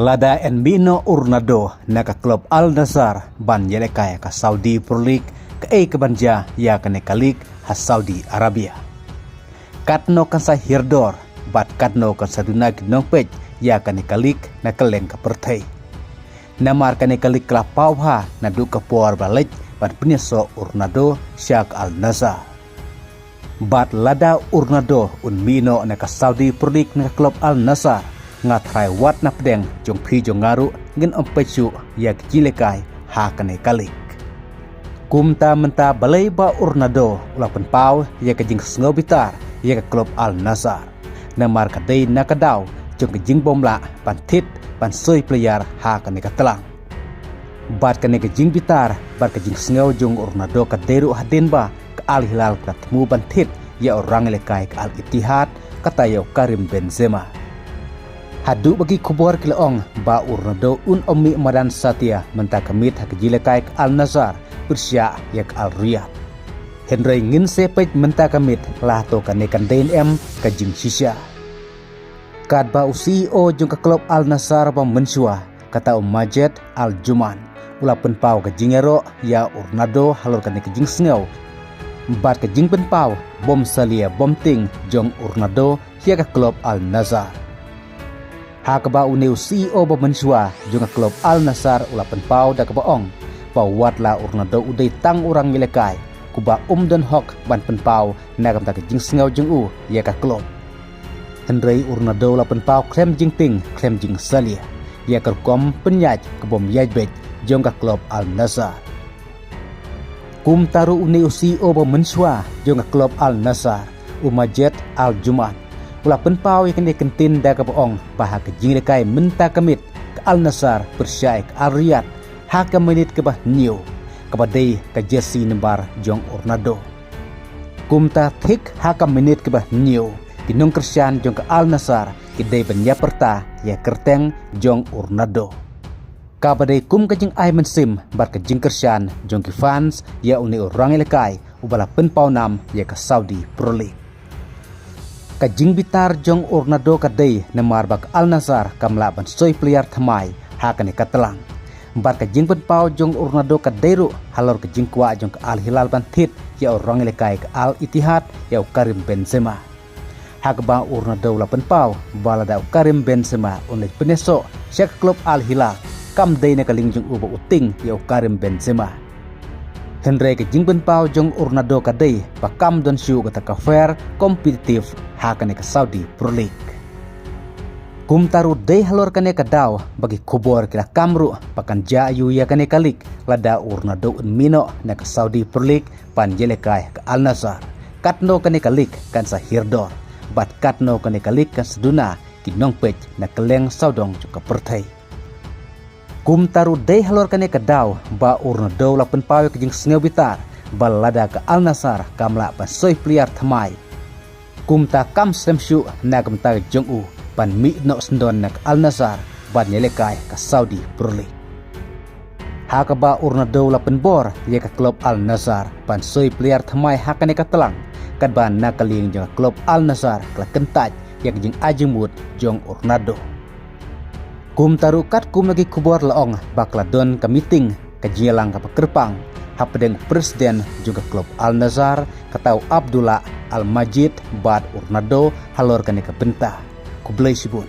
Lada en Mino Urnado naka klub Al Nassr ban yelekaya ka Saudi Pro League ka kabanja ya kanekalik ha Saudi Arabia. Katno kan sa hirdor bat katno kan sa dunag nongpej ya kanekalik na kaleng ka pertay. Namar kanekalik klapau ha na duka puar balik bat penyeso Urnado Syak Al Nassr. Bat lada Urnado un Mino naka Saudi Pro League naka klub Al Nassr ngatrai wat na pedeng jong pi jong ngaru ngin ompechu yak jilekai ha kane kalik. Kumta menta balai ba Urnado ulapan pau yak jing sngobitar yak klub Al Nassr. Namar kadai nakadaw jong jing bomla pan tit pan soy player ha kane katalang. Bat kane jing bitar bat jing sngo jong Urnado kaderu hadin ba ka Al Hilal katmu ban tit ya orang lekai ka Al Ittihad katayo Karim Benzema. Hadu bagi kubur kilaong ba Urnado un ommi madan satia mentakamit hakjilekai Al Nassr bersya yak Al Riyadh. Henry ngin sepej mentakamit lah to kanekan DNM kajing sisya. Kad ba CEO jung ka klub Al Nassr ba mensua kata Majed Al Juman ulapan pau kajingero ya Urnado halor kanek kajing sngaw. Bat kajing penpau bom salia bom ting jong Urnado ya ka klub Al Nassr. Hakaba uneu CEO ba mensua junga klub Al Nassr ulapan pau da kabaong pawat la Urnado udai tang orang milekai kuba dan hok ban penpau nagam ta jing sngaw jung u ya ka klub. Henry Urnado ulapan pau klem jing ting klem jing salia ya ka kom penyaj kebom yajbet junga klub Al Nassr. Kum taru uneu CEO ba mensua junga klub Al Nassr Majed Al Juman ulapan pau yang kena kentin da kabaong bahag jinglekai menta kamit ke Al Nassr bersyaik Al Riyadh haka menit ke bah new kabadai ke jersey nembar jong Urnado. Kumta thik haka menit ke bah new kinong kersian jong ke Al Nassr kidai banya perta ya kerteng jong Urnado. Kabadai kum kajing ay mensim bar ke jing kersian jong ki fans ya uni orang lekai ubala penpau nam ya ke Saudi Pro League. Kajing bitar jong Urnado kadai namar bak Al Nassr kamla ban soy player thamai hakane katalang. Bar kajing penpau jong Urnado kadairu halor kajing kwa jong Al Hilal ban tit ya orang lekai ke Al Ittihad ya Karim Benzema. Hakba Urnado la penpau balada Karim Benzema unlek peneso syak klub Al Hilal kam dai na kaling jong uba uting ya Karim Benzema. Henry kajing penpau jong Urnado kadai pakam don syu kata ka fair kompetitif hakane ke Saudi Pro League. Kum taru dai halor kane kadaw bagi kubor kila kamru pakan jayu ya kane kalik lada Urnado un Mino na ke Saudi Pro League pan jelekai ke Al Nassr. Katno kane kalik kan sa hirdor bat katno kane kalik kan seduna kinongpej na keleng saudong juga pertai. Kum taru dai halor kane kadaw ba Urnado la penpau kajing sngaw bitar balada ke Al Nassr kamla pan soy player thamai. Kumta kam semsyu nagam ta jong u pan mi no sendon nak Al Nassr ban yelekai ka Saudi Pro League. Hakaba Urnado la penbor ya ka klub Al Nassr pan soy player thamai hakane ka telang kad ban nakaling jong klub Al Nassr kala kentaj ya jing ajemut jong Urnado. Kum taru kat kum lagi kubor laong bakla don ka meeting ka jelang ka pekerpang hapedeng presiden juga klub Al Nassr katau Abdullah Al Majid bad Urnado halor kane ka benta kublai sibun.